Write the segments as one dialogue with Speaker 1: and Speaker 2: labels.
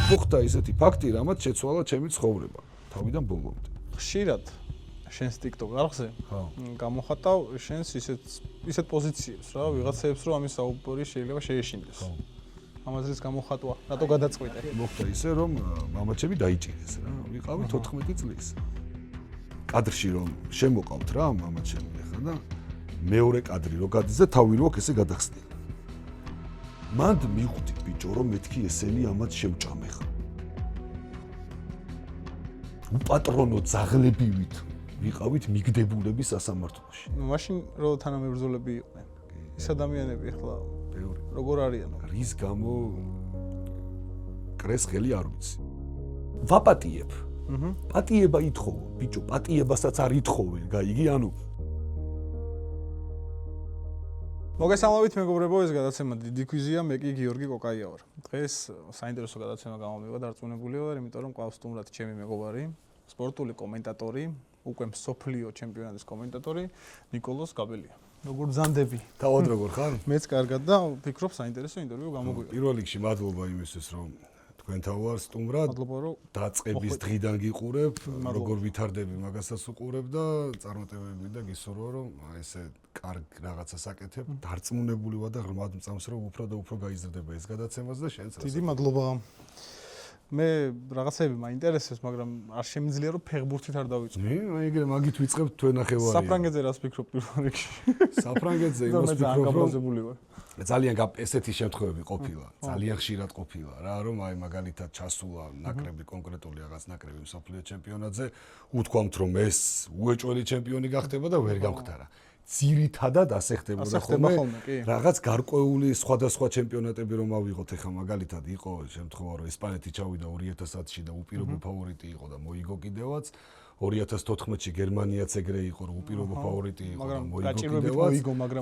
Speaker 1: ხუხთა ისეთი ფაქტი, რამაც შეცვალა ჩემი ცხოვრება თავიდან ბოლომდე.
Speaker 2: ხშირად შენს TikTok არხზე გამოხატავ შენს ისეთ პოზიციებს რა, ვიღაცებს რომ ამის საუბარი შეიძლება შეეშინდეს. ამაზეც გამოხატვა, რატო გადაწყვიტე?
Speaker 1: მოხდა ისე რომ მამაჩემი დაიჭირეს რა. ვიყავი 14 წლის. კადრში რომ შემოყავთ რა მამაჩემი ახლა და მეორე კადრი რო გადის და თავი რო აქ ესე გადახსნილი. მანდ მივხვდი ბიჭო რომ მეთქი ესენი ამათ შევჭამე ხა. უპატრონო ძაღლებივით ვიყავით მიგდებულები სასამართლოში.
Speaker 2: მაშინ რო თანამებრძოლები იყვნენ. ის ადამიანები ახლა
Speaker 1: ბევრი.
Speaker 2: როგორ არიან?
Speaker 1: რის გამო კრეს ხელი არ ვიცი. ვაპატიებ. პატიება ითხოვო, ბიჭო, პატიებასაც არ ითხოვენ, გაიგი, ანუ
Speaker 2: მოგესალმებით მეგობრებო, ეს გადაცემა დიდი ქვიზია, მე კი გიორგი კოკაია ვარ. დღეს საინტერესო გადაცემა გამომივა, დარწმუნებული ვარ, იმიტომ რომ ყავს სტუმრად ჩემი მეგობარი, სპორტული კომენტატორი, უკვე მსოფლიო ჩემპიონატის კომენტატორი ნიკოლოზ გაბელია. როგორ ბრძანდები?
Speaker 1: თავად როგორ ხარ?
Speaker 2: მეც კარგად და ვფიქრობ საინტერესო ინტერვიუ გამოგვიყვება.
Speaker 1: პირველ რიგში მადლობა იმისთვის, რომ თქვენთან ვარ სტუმრად.
Speaker 2: მადლობა, რომ
Speaker 1: დაწყების დღიდან გიყურებ, როგორ ვითარდები მაგასაც უყურებ და წარმატებები და გისურვო, რომ ესე კარგ რაღაცას აკეთებ. დარწმუნებული ვარ და ღრმად მწამს, რომ უფრო და უფრო გაიზრდება ეს გადაცემაც და შენც.
Speaker 2: დიდი მადლობა. მე რაღაცები მაინტერესებს, მაგრამ არ შემიძლია რომ ფეხბურთით არ დავიწყო.
Speaker 1: ეგრე მაგით ვიწყებთ თქვენ ნახევარი.
Speaker 2: საფრანგეთზე რას ფიქრობ პირველ რიგში?
Speaker 1: საფრანგეთზე იმას ვფიქრობ,
Speaker 2: რომ
Speaker 1: ძალიან ესეთი შემთხვევები ყოფილა, ძალიან ხშირად ყოფილა რა, რომ აი მაგალითად ჩასულა ნაკრები კონკრეტული რაღაც ნაკრები მსოფლიო ჩემპიონატზე, უთქვამთ რომ ეს უეჭველი ჩემპიონი გახდება და ვერ გამხდარა. ძირითადად ასე ხდებოდა ხოლმე რაღაც გარკვეული სხვადასხვა ჩემპიონატები რომ ავიღოთ ახლა მაგალითად იყო შემთხვევა რომ ესპანეთი ჩავიდა 2010-ში და უპირობო ფავორიტი იყო და მოიგო კიდევაც 2014-ში გერმანიაც ეგრე იყო რომ უპირობო ფავორიტი იყო და მოიგო კიდევაც მაგრამ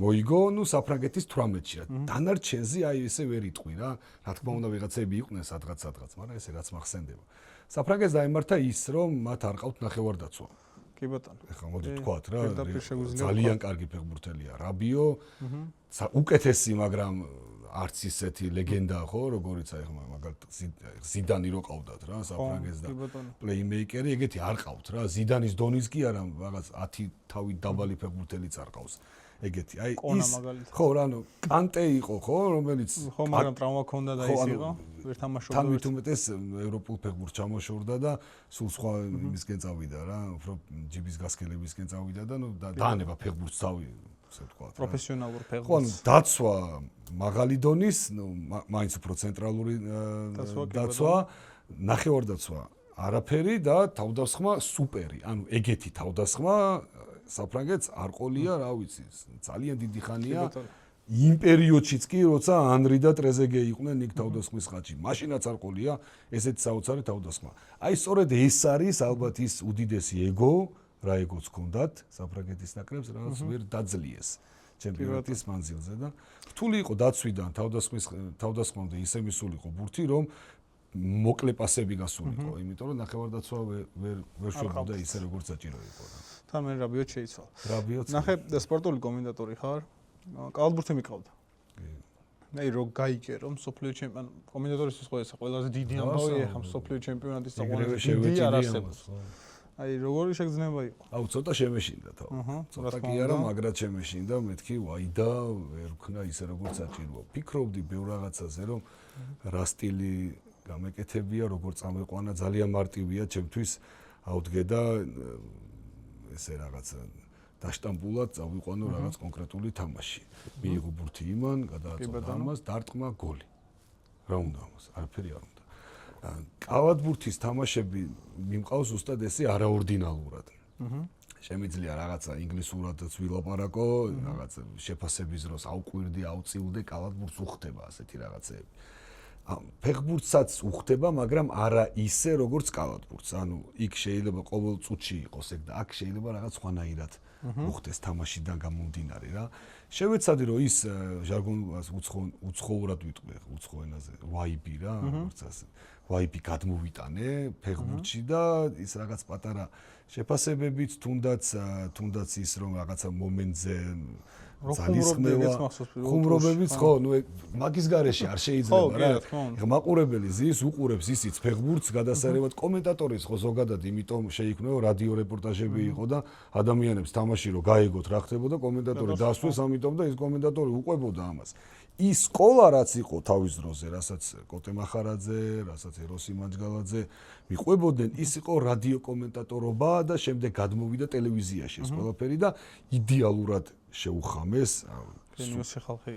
Speaker 1: მოიგო ნუ საფრანგეთის 18-ში რა დანარჩენზე აი ესე ვერ იტყვი რა რა თქმა უნდა ვიღაცები იყვნენ სადღაც მაგრამ ესე რაც მახსენდება საფრანგეთს დაემართა ის რომ მათ არ ყავთ ნახევარდაცვა
Speaker 2: კი ბატონო.
Speaker 1: ეხლა მოდი თქვათ რა, ძალიან კარგი ფეხბურთელია რაბიო, უკეთესი, მაგრამ არც ისეთი ლეგენდა ხო, როგორიც აი ხმა მაგალითად ზიდანი რო ყავდათ რა, საფრანგეთს და პლეიმეიკერი, ეგეთი არ ყავთ რა, ზიდანის დონის კი არა, რაღაც 10 თავი დაბალი ფეხბურთელიც არ ყავს. ეგეთი, აი ის ხო, ანუ კანტე იყო ხო, რომელიც
Speaker 2: ხო, მაგრამ ტრავმა ჰქონდა და ის იყო, ვერ თამაშობდა.
Speaker 1: თან მით უმეტეს ევროპულ ფეხბურთს ჩამოშორდა და სულ სხვა იმისკენ წავიდა რა, უფრო ჯიბის გასქელებისკენ წავიდა და ნუ დაანება ფეხბურთს თავი, ასე ვთქვა.
Speaker 2: პროფესიონალურ ფეხბურთს.
Speaker 1: ხო, ანუ დაცვა მაღალი დონის, ნუ მაინც უფრო ცენტრალური დაცვა, ნახევარდაცვა არაფერი და თავდასხმა სუპერი, ანუ ეგეთი თავდასხმა საფრანგეთს არ ყოლია, რა ვიცი, ძალიან დიდი ხანია. იმ პერიოდშიც კი, როცა ანრი და ტრეზეგე იყვნენ იქ თავდასხმის ხაჭი. მაშინაც არ ყოლია ესეთი საოცარი თავდასხმა. აი სწორედ ეს არის ალბათ ის უდიდესი ეგო, რა ეგოც ჰქონდათ საფრანგეთის ნაკრებს, რაც ვერ დაძლიეს ჩემპიონატის მანძილზე და რთული იყო დაცვიდან თავდასხმამდე ისე მისულიყო ბურთი, რომ მოკლე პასები გასულიყო, იმიტომ რომ ნახევარდაცვა ვერ შეგვდა ისე როგორც საჭირო იყო რა.
Speaker 2: თან მე რაბიოც შეიცვალა.
Speaker 1: რაბიოც.
Speaker 2: ნახე სპორტული კომენტატორი ხარ? კალათბურთი მიყავდა. მე რო გაიგე რომ მსოფლიო ჩემპიონატ კომენტატორისთვის ყველაზე დიდი ამბავი ახლა მსოფლიო ჩემპიონატის საყვარელი არ არსებობს. აი როგორი შეგრძნება იყო?
Speaker 1: აუ ცოტა შემეშინდა თავ. ცოტა კი არა, მაგრამ შემეშინდა, მეთქი ვაი და ვერ ვქნა ისე როგორც საჭიროა. ფიქრობდი ბევრ რაღაცაზე რომ რა სტილი გამეკეთებია, როგორ წამეყვანა, ძალიან მარტივია ჩემთვის ავდგე და ესე რაღაც დაშტამპულად წავიყვანო რაღაც კონკრეტული თამაში. მიიღო ბურთი იმან, გადააწოდა ამას, დარტყმა გოლი. რა უნდა ამას? არაფერი არ უნდა. კალათბურთის თამაშები მიმყავს ზუსტად ესე არაორდინალურად. შემიძლია რაღაცა ინგლისურადაც ვილაპარაკო, რაღაც შეფასების დროს ავკვირდი, ავწილდე, კალათბურთს უხდება ასეთი რაღაცები. ფეხბურთსაც უხდება, მაგრამ არა ისე როგორც კალათბურთს. ანუ იქ შეიძლება ყოველ წუთში იყოს ეგ და აქ შეიძლება რაღაც სხვანაირად უხდეს თამაშიდან გამომდინარე რა. შევეცადი რომ ის ჟარგონს უცხოურად ვიტყვი, უცხო ენაზე, ვაიბი რა, როგორც ასე. ვაიბი გადმოვიტანე ფეხბურთში და ის რაღაც პატარა შეფასებებიც, თუნდაც ის რომ რაღაცა მომენტზე ძალისხმევა, ხუმრობებიც, ხო, მაგის გარეშე არ შეიძლება რა. ეხლა მაყურებელი ზის უყურებს ისიც ფეხბურთს გადასარევად კომენტატორის ხო ზოგადად, იმიტომ შეიქმნა რადიო რეპორტაჟები იყო და ადამიანებს თამაში რომ გაიგოთ რა ხდებოდა, კომენტატორი დასვეს, ამიტომ და ის კომენტატორი უყვებოდა ამას. ის სკოლა რაც იყო თავის დროზე, რასაც კოტე მახარაძე, რასაც ეროსი მანჯგალაძე მიყვებოდნენ, ის იყო რადიო კომენტატორობა და შემდეგ გადმოვიდა ტელევიზიაში ეს ყველაფერი და იდეალურად შეუხამეს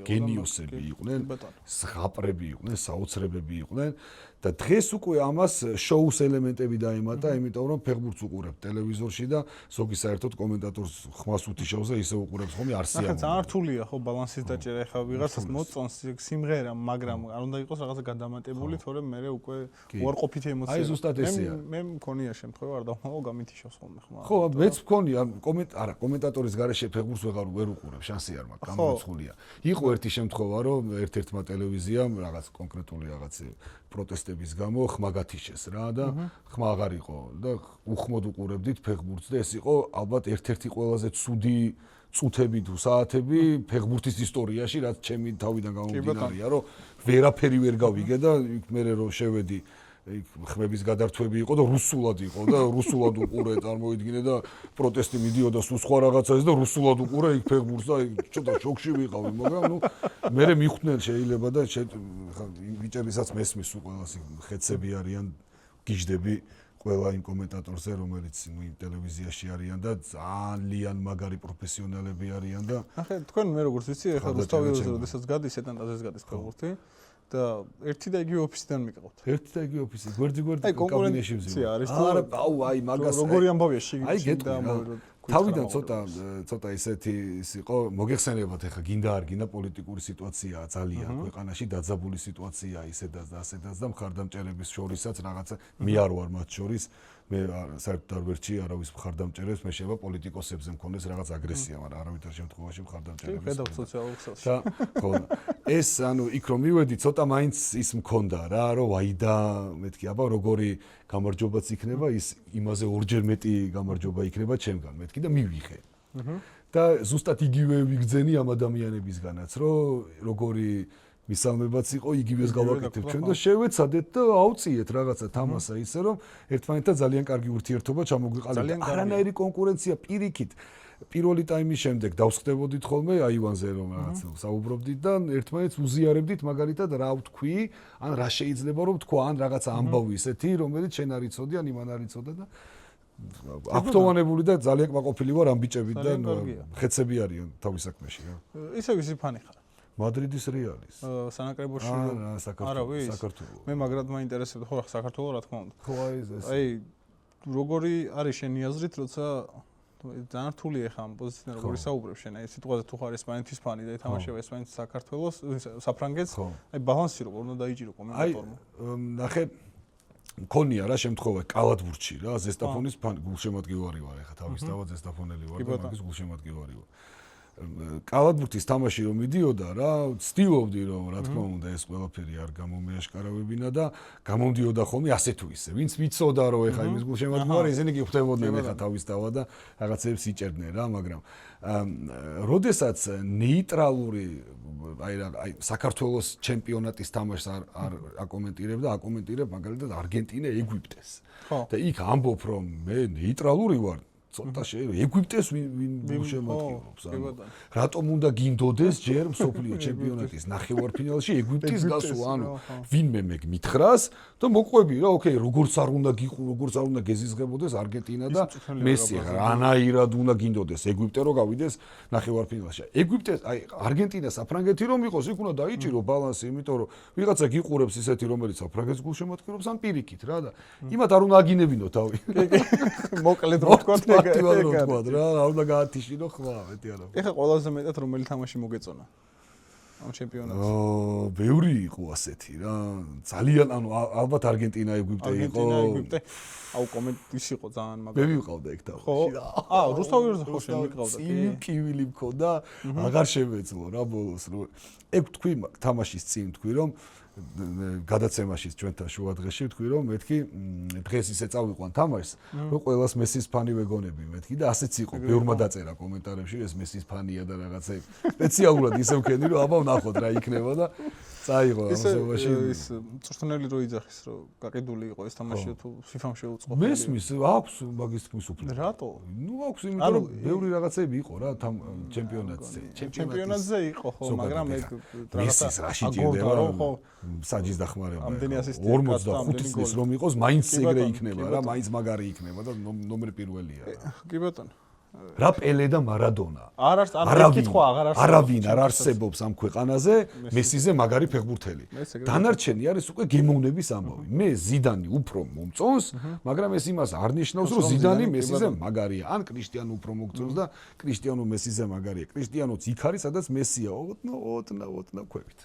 Speaker 1: გენიოსები იყვნენ, ზღაპრები იყვნენ, საოცრებები იყვნენ და დღეს უკვე ამას შოუს ელემენტები დაემატა, იმიტომ რომ ფეხბურთს უყურებ ტელევიზორში და ზოგი საერთოდ კომენტატორს ხმას უთიშავს და ისე უყურებს ხოლმე არსია.
Speaker 2: ძალიან რთულია ხო ბალანსის დაჭერა, ეხლა ვიღაცას მოწონს სიმღერა, მაგრამ არ უნდა იყოს რაღაცა გადამატებული, თორემ მე უკვე უარყოფითი ემოცია.
Speaker 1: აი ზუსტად ესეა.
Speaker 2: მე მქონია შემთხვევა, არ დავმავალ გამითიშავს ხოლმე ხმა.
Speaker 1: ხო, მეც მქონია, კომენტატორის გარეშე ფეხბურთს ვერ უყურებ, შანსი არ მაქვს, გამორიცხულია. იყო ერთი შემთხვევა, რომ ერთ-ერთმა ტელევიზიამ რაღაც კონკრეტული რაღაც პროტესტების გამო ხმა გათიშეს რა და ხმა აღარ იყო და უხმოდ უყურებდით ფეხბურთს და ეს იყო ალბათ ერთ-ერთი ყველაზე ცუდი წუთები თუ საათები ფეხბურთის ისტორიაში, რაც ჩემი თავიდან გამომდინარეა, რომ ვერაფერი ვერ გავიგე და მე რომ შევედი ხმების გადართვები იყო და რუსულად იყო და რუსულად უყურე, წარმოიდგინე და პროტესტი მიდიოდა სულ სხვა რაღაცას და რუსულად უყურე იქ ფეხბურთს და ცოტა შოკში ვიყავი, მაგრამ მე მიხვდნენ შეიძლება და ბიჭებისაც მესმის სულ ყველას ხეცები არიან, გიждები ყველა იმ კომენტატორზე, რომელიც იმ ტელევიზიაში არიან და ძალიან მაგარი პროფესიონალები არიან და
Speaker 2: ახლა თქვენ მე როგორც ვიცი, ახლა რუსთავიოზე როდესაც გადის ეტანტაზეს გადის ფეხბურთი და ერთი და იგივე ოფისიდან მიყავთ.
Speaker 1: ერთი და იგივე ოფისი, გვერდი კაბინეტში ვზივარ.
Speaker 2: არის
Speaker 1: აი მაგას
Speaker 2: როგორი ამბავია შიგნით.
Speaker 1: აი გეტყვი. თავიდან ცოტა ისეთი ის იყო, მოგეხსენებათ ახლა გინდა არ გინდა პოლიტიკური სიტუაციაა ძალიან ქვეყანაში, დაძაბული სიტუაციაა ისედაც და ასედაც და მხარდამჭერების შორისაც რაღაცა მე არ ვარ მათ შორის. მე საერთოდ არ ვერჩი არავის მხარდამჭერებს, მე შეიძლება პოლიტიკოსებზე მქონდეს რაღაც აგრესია, მაგრამ არავითარ შემთხვევაში მხარდამჭერებს.
Speaker 2: ხედავთ სოციალურ ქსელში.
Speaker 1: და ხო, ეს იქ რომ მივედი, ცოტა მაინც ის მქონდა რა, რომ აი და მეთქი, აბა როგორი გამარჯვებაც იქნება, ის იმაზე ორჯერ მეტი გამარჯვება იქნება ჩემგან, მეთქი და მივიღე. და ზუსტად იგივე ვიგრძენი ამ ადამიანებისგანაც, რომ როგორი მისალმებაც იყო, იგივეს გავაკეთებ ჩვენ და შევეცადეთ და აუწიეთ რაღაცა თამასა ისე რომ ერთმანეთთან ძალიან კარგი ურთიერთობა ჩამოგვიყალიბდა. არანაირი კონკურენცია პირიქით. პირველი ტაიმის შემდეგ დავსხდებოდით ხოლმე აივანზე რომ რაღაც საუბრობდით და ერთმანეთს უზიარებდით მაგალითად რა ვთქვი, ან რა შეიძლება რომ თქვა, ან რაღაცა ამბავი ისეთი, რომელიც შენ არ იცოდი, ან იმან არ იცოდა და აქტოვანებული და ძალიან კმაყოფილი ვარ ამ ბიჭებით და ხეცები არიან თავის საქმეში რა.
Speaker 2: ისე ვისი ფანი ხარ?
Speaker 1: მადრიდის რეალის.
Speaker 2: სანაკრებოში
Speaker 1: საქართველოს.
Speaker 2: მე მაგრად მაინტერესებდა, ხო, საქართველოს რა თქმა უნდა.
Speaker 1: ხო,
Speaker 2: აი როგორი არის შენი აზრით, როცა ძალიან რთულია ხა ამ პოზიციიდან როგორი საუბრებ შენ, აი სიტყვაზე თუ ხარ ესპანეთის ფანი და ეთამაშება ესპანეთის საქართველოს, საფრანგეთს, აი ბალანსი როგორ უნდა დაიჭირო კომენტატორმა?
Speaker 1: აი ნახე მქონია რა შემთხვევა კალათბურთში რა, ზესტაფონის გულშემატკივარი ვარ ახლა თავის თავად ზესტაფონელი ვარ და მაგის გულშემატკივარი ვარ. კალათბურთის თამაში რომ მიდიოდა რა, ვცდილობდი რომ რა თქმა უნდა ეს ყველაფერი არ გამომეაშკარავებინა და გამომდიოდა ხოლმე ასე თუ ისე. ვინც ვიცოდა რომ ეხა იმის გულშემატკივარი, ისინი კი ხვდებოდნენ ეხა თავის თავად და რაღაცებს იჭერდნენ რა, მაგრამ როდესაც ნეიტრალური აი საქართველოს ჩემპიონატის თამაშს არ აკომენტირებ და აკომენტირებ მაგალითად არგენტინა ეგვიპტეს. და იქ ამბობ რომ მე ნეიტრალური ვარ. ცოტა შეიძლება ეგვიპტეს ვინ შემოადგენს რატომ უნდა გინდოდეს ჯერ მსოფლიო ჩემპიონატის ნახევარფინალში ეგვიპტის გასვლა ანუ ვინმე მითხრას და მოყვები რა ოკეი როგორც არ უნდა როგორც არ უნდა გეზიზღებოდეს არგენტინა და მესი რანაირად უნდა გინდოდეს ეგვიპტე რომ გავიდეს ნახევარფინალში ეგვიპტეს აი არგენტინა საფრანგეთი რომ იყოს იქ უნდა დაიჭირო ბალანსი იმიტომ რომ ვიღაცა გიყურებს ისეთი რომელიც საფრანგეთს გულშემატკივრობს ან პირიქით რა და იმათ არ უნდა აგინებინო თავი
Speaker 2: მოკლედ რო თქვა
Speaker 1: აქტივად რო თქვა რა, არ უნდა გაათიშინო ხმა, მეტი არა. ეხლა
Speaker 2: ყველაზე მეტად რომელი თამაში მოგეწონა? ამ ჩემპიონატზე?
Speaker 1: ბევრი იყო ასეთი რა. ძალიან ალბათ არგენტინა, ეგვიპტე იყო.
Speaker 2: არგენტინა, ეგვიპტე. კომენტის იყო ძალიან
Speaker 1: მე ვიყავდა ეგ თავში.
Speaker 2: ხო. რუსთავიორზე ხო შემიყავდა კი.
Speaker 1: კივილი მქონდა, აღარ შემეძლო რა ბოლოს რო. ეგ თქვი თამაშის წინ თქვი რომ გადაცემაში ჩვენთან შუადღეში ვთქვი რომ მეთქი დღეს ისე წავიყვან თამაშს რომ ყველას მესის ფანი ვეგონები მეთქი და ასეც იყო ბევრმა დაწერა კომენტარებში ეს მესის ფანია და რაღაცა სპეციალურად ისე ვქენი რომ აბა ვნახოთ რა იქნება და წაიღო ამასობაში
Speaker 2: ის წვრთნელი რო იძახის რომ გაყიდული იყო ეს თამაში თუ FIFA-მ შეუწყო
Speaker 1: მესმის აქვს მაგის თქმის უფლება
Speaker 2: რატო
Speaker 1: ნუ აქვს იმიტომ რომ ბევრი რაღაცები იყო რა
Speaker 2: ჩემპიონატზე იყო ხო მაგრამ ეგ
Speaker 1: რაღაცა რაში ჭირდება
Speaker 2: ხო
Speaker 1: საჯის დახმარება.
Speaker 2: ამდენი ასისტენტი
Speaker 1: 45 წლის რომ იყოს, მაინც ეგრე იქნება რა, მაინც მაგარი იქნება და ნომერი პირველია.
Speaker 2: კი ბატონო.
Speaker 1: რა პელე და მარადონა.
Speaker 2: არავინ
Speaker 1: არ არსებობს ამ ქვეყანაზე მესიზე მაგარი ფეხბურთელი. დანარჩენი არის უკვე გემოვნების ამბავი. მე ზიდანი უფრო მომწონს, მაგრამ ეს იმას არ ნიშნავს, რომ ზიდანი მესიზე მაგარია. ან კრისტიანო უფრო მოგწონს და კრისტიანო მესიზე მაგარია. კრისტიანოც იქ არის, სადაც მესია. ოდნა ქვევით.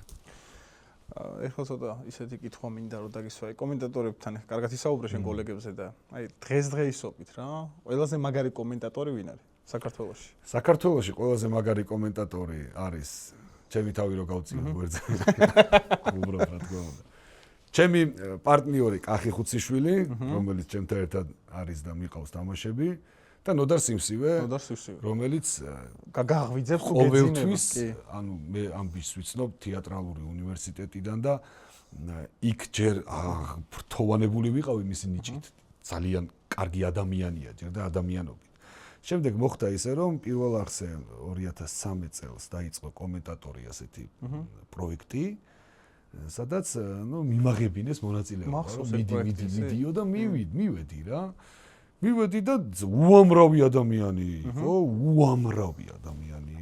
Speaker 2: ეხლა ცოტა ისეთი კითხვა მინდა რომ დაგისვა კომენტატორებთან კარგად ისაუბრე შენ კოლეგებზე და აი დღესდღეობით რა ყველაზე მაგარი კომენტატორი ვინ არის საქართველოში?
Speaker 1: საქართველოში ყველაზე მაგარი კომენტატორი არის ჩემი თავი რო გავწიო გვერდზე. უბრალოდ რა თქმა უნდა. ჩემი პარტნიორი კახი ხუციშვილი, რომელიც ჩემთან ერთად არის და მიყავს თამაშები და ნოდარ სიმსივე, რომელიც
Speaker 2: გაგაღვიძებს
Speaker 1: ყოველთვის, ანუ მე ამ ბიჭს ვიცნობ თეატრალური უნივერსიტეტიდან და იქ ჯერ ფრთოვანებული ვიყავი მისი ნიჭით. ძალიან კარგი ადამიანია ჯერ და ადამიანობით. შემდეგ მოხდა ისე რომ პირველ არხზე 2013 წელს დაიწყო კომენტატორი ასეთი პროექტი, სადაც მიმაღებინეს მონაწილეობა, მიდიო და მივედი რა. მივედი და უამრავი ადამიანი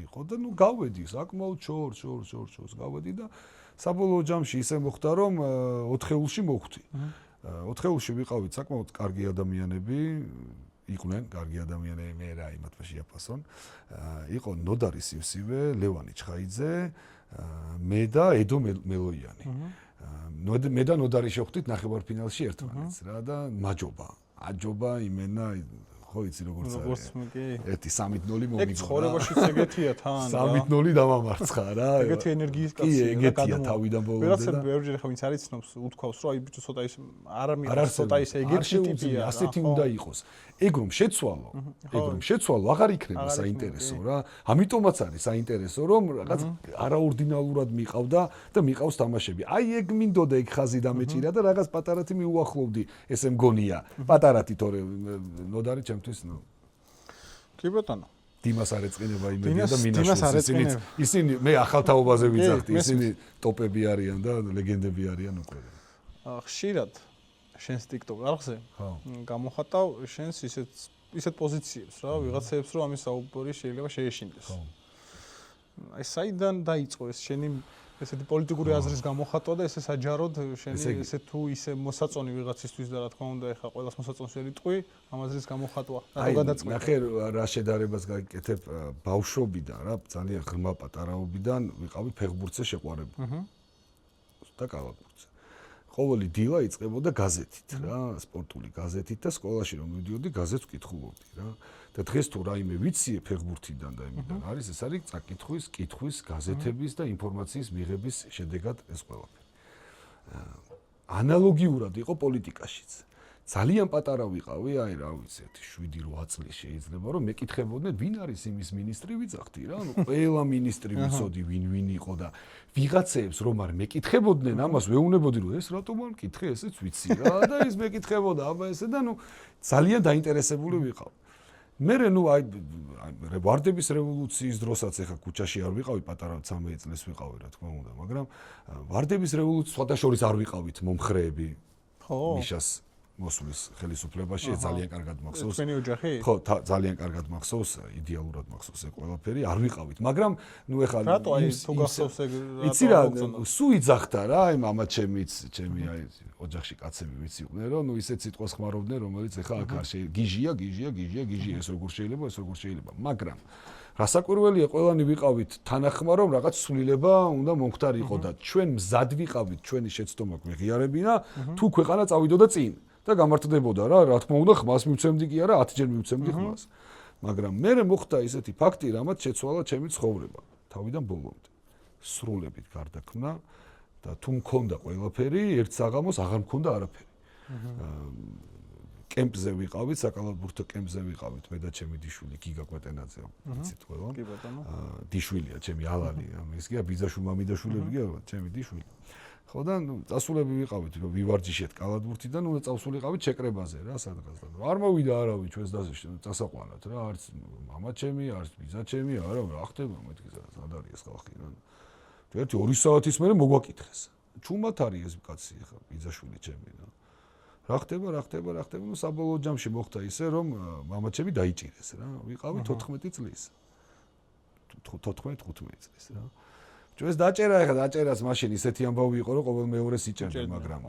Speaker 1: იყო და გავედი საკმაოდ შორს გავედი და საბოლოო ჯამში ისე მოხდა რომ 4-ში მოვხვდი. 4-ში ვიყავით საკმაოდ კარგი ადამიანები, იყვნენ კარგი ადამიანები, მე რა იმათმა შეაფასონ. იყო ნოდარი სიმსივე, ლევანი ჩხაიძე, მე და ედო მელოიანი. მე და ნოდარი შევხვდით ნახევარფინალში ერთმანეთს რა და მაჯობა. აჯობა იმენა ხო იცი როგორც არის. ერთი 3-0 მომიგო.
Speaker 2: ეგ ცხოვრებაშიც ეგეთია თან რა.
Speaker 1: 3-0 დამამარცხა რა.
Speaker 2: ეგეთი ენერგიის კაცია.
Speaker 1: ეგეთია თავიდან ბოლომდე.
Speaker 2: ვერაცებ ბევრჯერ ხა ვინც არის ცნობს უთქვავს რომ აი ბიჭო ცოტა ის არ მიყავს ცოტა ის ეგეთი ტიპია.
Speaker 1: ასეთი უნდა იყოს. ეგ რომ შეცვალო, აღარ იქნება საინტერესო რა. ამიტომაც არის საინტერესო რომ რაღაც არაორდინალურად მიყავდა და მიყავს თამაშები. აი ეგ მინდოდა ეგ ხაზი დამეჭირა და რაღაც პატარათი მიუახლოვდი, ესე მგონია. პატარათი თორე ნოდარი ჩემთვის
Speaker 2: კი ბატონო.
Speaker 1: დიმას არ ეწყინება იმედია და მინაშვილს ისინი მე ახალ თაობაზე ვიძახდი, ისინი ტოპები არიან და ლეგენდები არიან უკვე.
Speaker 2: ხშირად შენს TikTok არხზე გამოხატავ შენს ისეთ პოზიციებს რა, ვიღაცებს რომ ამის საუბარი შეიძლება შეეშინდეს. აი საიდან დაიწყო ეს შენი ესეთი პოლიტიკური აზრის გამოხატვა და ესე საჯაროდ შენი ესე თუ ისე მოსაწონი ვიღაცისთვის და რა თქმა უნდა ეხა ყველას მოსაწონს ვერ იტყვი ამ აზრის გამოხატვა და გადაწყვეტა.
Speaker 1: ნახე რა შედარებას გაკეთებ ბავშვობიდან რა ძალიან ღრმა პატარაობიდან ვიყავი ფეხბურთზე შეყვარებული. და კალათბურთზე. ყოველი დილა იწყებოდა გაზეთით რა, სპორტული გაზეთით და სკოლაში რომ მივდიოდი გაზეთს ვკითხულობდი რა. და დღეს თუ რაიმე ვიცი ფეხბურთიდან და იმიდან არის ეს არის წაკითხვის, კითხვის, გაზეთების და ინფორმაციის მიღების შედეგად ეს ყველაფერი. ანალოგიურად იყო პოლიტიკაშიც. ძალიან პატარა ვიყავი, აი რა ვიცი, 7-8 წლის შეიძლება რომ მეკითხებოდნენ ვინ არის იმის მინისტრი ვიძახდი რა, ანუ ყველა მინისტრი ვიცოდი ვინ იყო და ვიღაცებს რომ არ მეკითხებოდნენ ამას ვეუბნებოდი რომ ეს რატომ არ მკითხე, ესეც ვიცი რა და ის მეკითხებოდა აბა ესე და ნუ ძალიან დაინტერესებული ვიყავ. მე აი ვარდების რევოლუციის დროსაც ეხა ქუჩაში არ ვიყავი, პატარა 13 წლის ვიყავი რა თქმა უნდა, მაგრამ ვარდების რევოლუციის სხვადასხვა არ ვიყავით მომხრეები. ხო, მიშას მოსვლის ხელისუფლებაში ძალიან კარგად მახსოვს.
Speaker 2: თქვენი ოჯახი?
Speaker 1: ხო, ძალიან კარგად მახსოვს, იდეალურად მახსოვს ეგ ყველაფერი, არ ვიყავით, მაგრამ ნუ ეხლა
Speaker 2: რატო აი თუ გახსოვს ეგ
Speaker 1: იცი რა, სუ იძახდა რა, აი მამა ჩემი აი ოჯახში კაცები ვიცი იყვნენ, რომ ნუ ისეთ სიტყვას ხმარობდნენ, რომელიც ეხლა აქ არ გიჟია, ეს როგორ შეიძლება, მაგრამ რასაკვირველია, ყველანი ვიყავით თანახმა, რომ რაღაც ცვლილება უნდა მომხდარიყო და ჩვენ მზად ვიყავით ჩვენი შეცდომა გვეღიარებინა, თუ ქვეყანა წავიდოდა წინ და გამართდებოდა რა, რა თქმა უნდა, ხმას მივცემდი კი არა, 10-ჯერ მივცემდი ხმას. მაგრამ მე მოხდა ისეთი ფაქტი, რამაც შეცვალა ჩემი ცხოვრება, თავიდან ბოლომდე. სრულებით გარდაქმნა და თუ მქონდა ყველაფერი, ერთ საღამოს აღარ მქონდა არაფერი. კემპზე ვიყავით, საკალათბურთო კემპზე ვიყავით, მე და ჩემი დიშვილი გიგა კვეტენაძე, იცით ყველა?
Speaker 2: კი ბატონო.
Speaker 1: დიშვილია, ჩემი ალალი, ის კი ბიძაშვილი, მამიდაშვილი კი არა, ჩემი დიშვილი. ხო და წასულები ვიყავით, ვივარჯიშეთ კალათბურთიდან, უნდა წავსულიყავით შეკრებაზე რა, სადღაც და არ მოვიდა არავინ ჩვენს დასაყვანად რა, არც მამა ჩემი, არც ბიძა ჩემი, არა, რა ხდება მეთქი სად არის ეს ხალხი რა. ერთი 2 საათის მერე მოგვაკითხეს. ჩუმად არის ეს კაცი ხა, ბიძაშვილი ჩემი რა. რა ხდება, ნუ საბოლოო ჯამში მოხდა ისე, რომ მამა ჩემი დაიჭირეს რა. ვიყავი 14 წლის. 14-15 წლის რა. ჩვენს დაჭერას მაშინ ისეთი ამბავი იყო, რომ ყოველ მეორეს იჭერდა, მაგრამ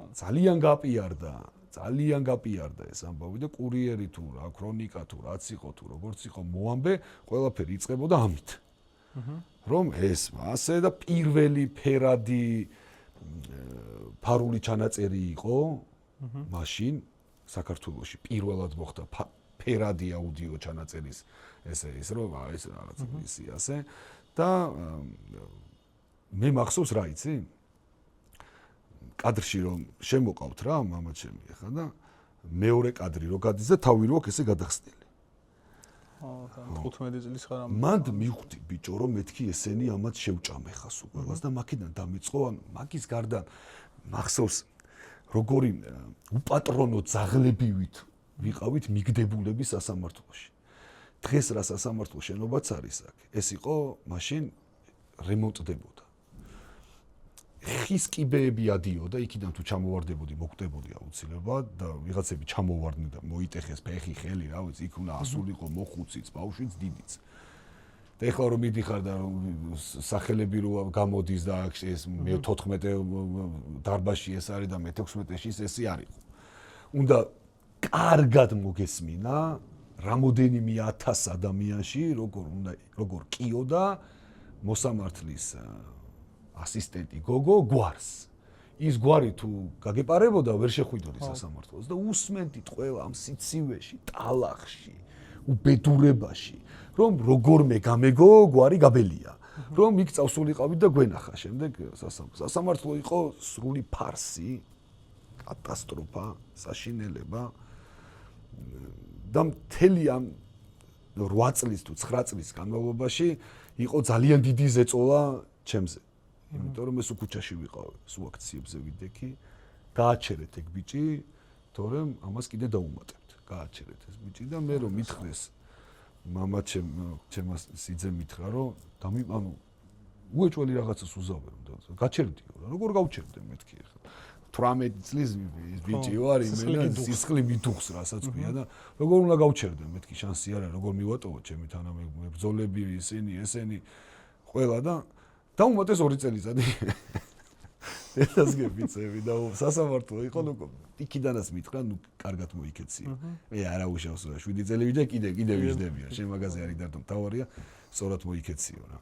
Speaker 1: ძალიან გაპიარდა ეს ამბავი და კურიერი თუ რა, ქრონიკა თუ რაც იყო თუ როგორც იყო მოამბე, ყველაფერი იწყებოდა ამით. რომ ეს ასე და პირველი ფერადი ფარული ჩანაწერი იყო მაშინ საქართველოში პირველად მოხდა ფერადი აუდიო ჩანაწერის ეს რომ ეს რაღაც ისი ასე და მე მახსოვს რა იცი კადრში რომ შემოყავთ რა მამა ჩემი ახლა და მეორე კადრი რო გადის და თავი რო აქ ესე გადახსნილი
Speaker 2: 15 წლის ხარ ამ
Speaker 1: მანდ მივხვდი ბიჭო რომ მეთქი ესენი ამათ შევჭამე ხას უყველას და მაქედან დამიწყო ან მაგის გარდა მახსოვს როგორი უპატრონო ძაღლებივით ვიყავით მიგდებულები სასამართლოში დღეს რა სასამართლო შენობაც არის აქ ეს იყო მაშინ რემონტდებოდა ხის კიბეები ადიოდა იქიდან თუ ჩამოვარდებოდი მოკვდებოდი აუცილებლად და ვიღაცები ჩამოვარდნენ და მოიტეხეს ფეხი ხელი რა ვიცი იქ უნდა ასულიყო მოხუციც ბავშვიც დიდიც და ეხლა რომ მიდიხარ და რომ სახელები რო გამოდის და ეს მე 14 დარბაზში ეს არის და მე 16-ში ესე არის უნდა კარგად მოგესმინა რამოდენიმე 1000 ადამიანში როგორ კიოდა მოსამართლის ასისტენტი გოგო გვარს ის გვარი თუ გაგეპარებოდა ვერ შეხვიდოდი სასამართლოს და უსმენდით ყველა ამ სიცივეში ტალახში უბედურებაში რომ როგორმე გამეგო გვარი გაბელია რომ იქ წავსულიყავით და გვენახა შემდეგ სასამართლო იყო სრული ფარსი კატასტროფა საშინელება და მთელი ამ 8 წლის თუ 9 წლის განმავლობაში იყო ძალიან დიდი ზეწოლა ჩემზე იმიტომ რომ ეს უკუჩაში ვიყავ, სულ აქციებზე ვიდექი, გააჩერეთ ეგ ბიჭი, თორემ ამას კიდე დაუმატებთ. გააჩერეთ ეს ბიჭი და მე რომ მითხრეს მამა ჩემს სიძე მითხრა რომ ანუ უეჭველი რაღაცას უზავებ და გაჩერდიო რა, როგორ გავჩერდე მეთქი ახლა 18 წლის ბიჭი ვარ იმენა სისხლი მიდუხს რასაც ქვია და როგორ უნდა გავჩერდე მეთქი შანსი არა როგორ მივატოვო ჩემი თანამებრძოლები ესენი ყველა და დაუმატეს 2 წელიწადი. ეს გებიცები და სასამართლო იყო ნუ იქიდანაც მითხრა ნუ კარგად მოიქეციო. მე არა უშავს რა 7 წელი ვიჯდა კიდე ვიჯდებია. შენ მაგაზე არის დარდო მთავარია სწორად მოიქეციო რა.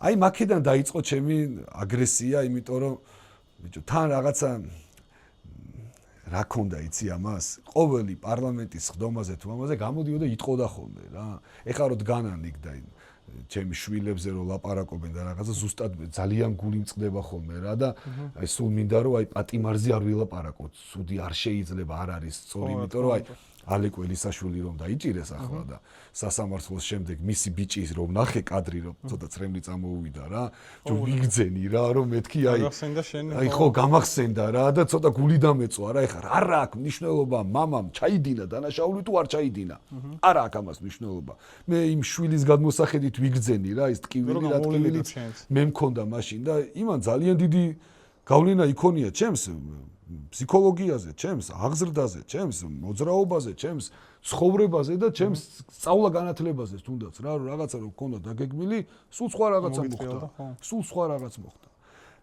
Speaker 1: აი მაქედან დაიწყო ჩემი აგრესია, იმიტომ რომ ბიჭო თან რაღაცა რა ქონდა იცი ამას? ყოველი პარლამენტის ხდომაზე თუ ამაზე გამოდიოდა იტყოდა ხოლმე რა. ეხლა რო დგანან იქ და ჩემი შვილებზე რო ლაპარაკობენ და რაღაცა ზუსტად ძალიან გული მწყდება ხოლმე რა და აი სულ მინდა რომ აი პატიმარზე არ ვილაპარაკოთ, სუდი არ შეიძლება არ არის სწორი, იმიტომ რომ აი ალეკო ელისაშვილი რომ დაიჭირეს ახლა და სასამართლოს შემდეგ მისი ბიჭის რომ ნახე კადრი რომ ცოტა წრემლი წამოუვიდა რა, ჯო ვიგძენი რა რომ მეთქი აი ხო გამახსენდა რა და ცოტა გული დამეწვა რა, ეხლა რა აქვს მნიშვნელობა მამამ ჩაიდინა დანაშაული თუ არ ჩაიდინა. არ აქვს ამას მნიშვნელობა. მე იმ შვილის გადმოსახედით ვიგძენი რა, ის ტკივილი რა ტკივილიც მე მქონდა მაშინ და იმან ძალიან დიდი გავლენა იქონია ჩემს ფსიქოლოგიაზე, ჩემს აღზრდაზე, ჩემს მოძრაობაზე, ჩემს ცხოვრებაზე და ჩემს სწავლა განათლებაზე თუნდაც რა რაღაცა რო გქონდა დაგეგმილი, სულ სხვა რაღაცა მოხდა. სულ სხვა რაღაც მოხდა.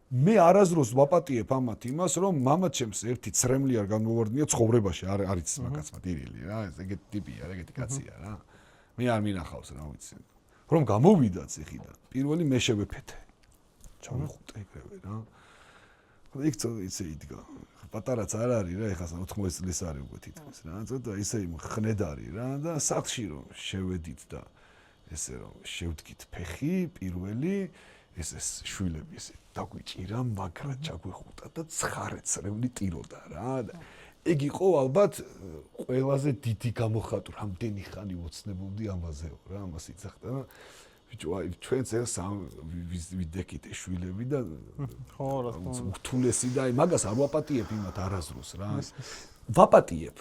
Speaker 1: მე არასდროს ვაპატიებ ამათ იმას, რომ მამა ჩემს ერთი ცრემლი არ განმოვარდნია ცხოვრებაში, არიცის მაგაცმა ტირილი რა, ეს ეგეთი ტიპია, ეგეთი კაცია რა. მე არ მინახავს რა ვიცი. რომ გამოვიდა ციხიდან. პირველი მე შევეფეთე. ჩავიხუტე ეგრევე რა. იქ ისე იდგა. პატარაც არ არის რა, ეხლა 80 წლის არის უკვე თითქოს რა. ცოტა ისე ხნედარი რა და სახლში რომ შევედით და ესე რომ შევდგით ფეხი პირველი ეს შვილები ესე დაგვიჭირა, მაგრა ჩაგვეხუტა და ცხარეცრემლი ტიროდა რა და ეგ იყო ალბათ ყველაზე დიდი გამოხატვა, რამდენი ხანი ოცნებობდი ამაზეო რა, ამას იცახდა და ბიჭო აი ჩვენც ეს ვიდექით შვილები და
Speaker 2: ხო რა თქმა უნდა
Speaker 1: ურთულესი და აი მაგას არ ვაპატიებ იმათ არასდროს რა. ვაპატიებ.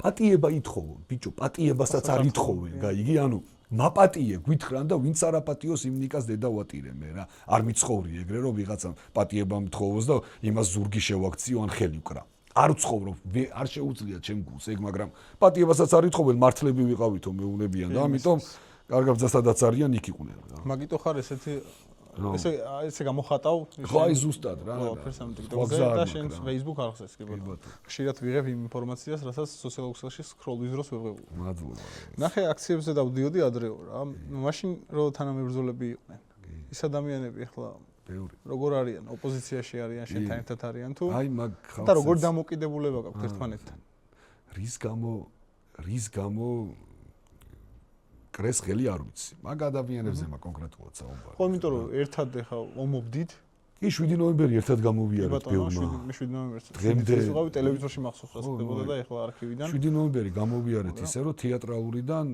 Speaker 1: პატიება ითხოვონ, ბიჭო, პატიებასაც არ ითხოვენ, გაიგი, ანუ მაპატიე გვითხრან და ვინც არ აპატიოს იმ ნიკას დედავატირე მე რა. არ მიცხოვრი ეგრე რომ ვიღაცამ პატიება მთხოვოს და იმას ზურგი შევაქციო ან ხელი ვკრა. არ ვცხოვრობ, არ შეუძლია ჩემ გულს ეგ, მაგრამ პატიებასაც არ ითხოვენ, მართლები ვიყავითო მეუნებიან და ამიტომ კარგად სადაც არიან იქ იყვნენ რა.
Speaker 2: მაგიტო ხარ ესეთი ესე გამოხატავ
Speaker 1: ხო აი ზუსტად რა.
Speaker 2: და შენ Facebook არხსეს კი ბატონო. ხშირად ვიღებ იმ ინფორმაციას, რასაც სოციალურ ქსელში სკროლის დროს ვეღებულ.
Speaker 1: მადლობა.
Speaker 2: ნახე აქციებზე დავდიოდი ადრეო რა. მაშინ რო თანამებრძოლები იყვნენ. ის ადამიანები ახლა
Speaker 1: ბევრი.
Speaker 2: როგორ არიან? ოპოზიციაში არიან, შენთან ერთად არიან თუ?
Speaker 1: აი მაგ ხალხს.
Speaker 2: და როგორ დამოკიდებულება გაქვთ ერთმანეთთან?
Speaker 1: რის გამო კრეს ხელი არ ვიცი. მაგ ადამიანებზე მაგ კონკრეტულად საუბარი.
Speaker 2: ხო, იმიტომ რომ ერთად ახლა ომობდით.
Speaker 1: კი 7 ნოემბერი ერთად გამოვიარეთ ბევრმა.
Speaker 2: 7 ნოემბერს.
Speaker 1: დღემდე
Speaker 2: ვიყავი ტელევიზორში მახსოვს რა ხდებოდა და ახლა არქივიდან.
Speaker 1: 7 ნოემბერი გამოვიარეთ ისე რომ თეატრალურიდან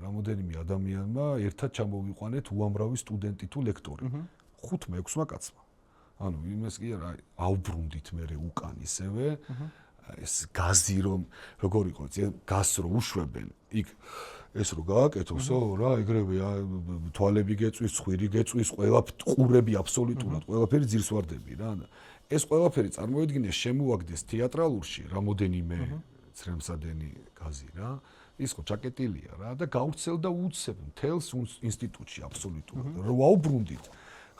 Speaker 1: რამოდენიმე ადამიანმა ერთად ჩამოვიყვანეთ უამრავი სტუდენტი თუ ლექტორი. 5-6 კაცმა. ანუ იმას კი არა აუბრუნდით მე უკან ისევე. ეს გაზი რომ როგორ იყო, გაზს რო უშვებენ, იქ ეს რო გააკეთოსო რა, ეგრევე თვალები გეწვის, ცხვირი გეწვის, ყველა ყურები აბსოლუტურად, ყველაფერი ძირს ვარდები რა. ეს ყველაფერი წარმოედგინეს შემოაგდეს თეატრალურში რამოდენიმე ცრემსადენი გაზი რა. ის ხო ჩაკეტილია რა და გაუცელდა უცებ მთელს ინსტიტუტში აბსოლუტურად. რო აუბრუნდით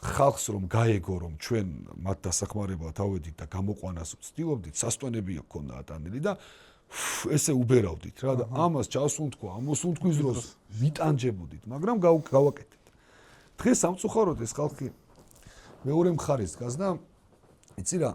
Speaker 1: ხალხს რომ გაეგო რომ ჩვენ მათ დასახმარებლად ავედით და გამოყვანას ვცდილობდით, სასტვენები ჰქონდა ატანელი და ესე უბერავდით რა და ამას ჩასუნთქვა, ამოსუნთქვის დროს ვიტანჯებოდით, მაგრამ გავაკეთეთ. დღეს სამწუხაროდ ეს ხალხი მეორე მხარეს დგას და იცი რა,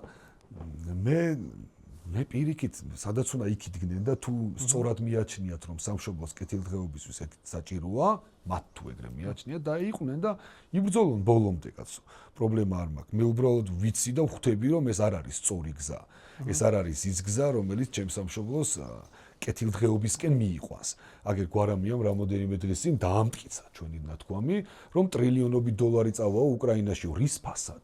Speaker 1: მე პირიქით სადაც უნდა იქიდგნენ და თუ სწორად მიაჩნიათ რომ სამშობლოს კეთილდღეობისთვის ეგ საჭიროა, მათ თუ ეგრე მიაჩნიათ და იყვნენ და იბრძოლონ ბოლომდე კაცო. პრობლემა არ მაქვს. მე უბრალოდ ვიცი და ვხვდები რომ ეს არ არის სწორი გზა. ეს არ არის ის გზა, რომელიც ჩემ სამშობლოს კეთილდღეობისკენ მიიყვანს. აგერ გვარამიამ რამოდენიმე დღის წინ დაამტკიცა ჩვენი ნათქვამი, რომ ტრილიონობით დოლარი წავაო უკრაინაში რის ფასად,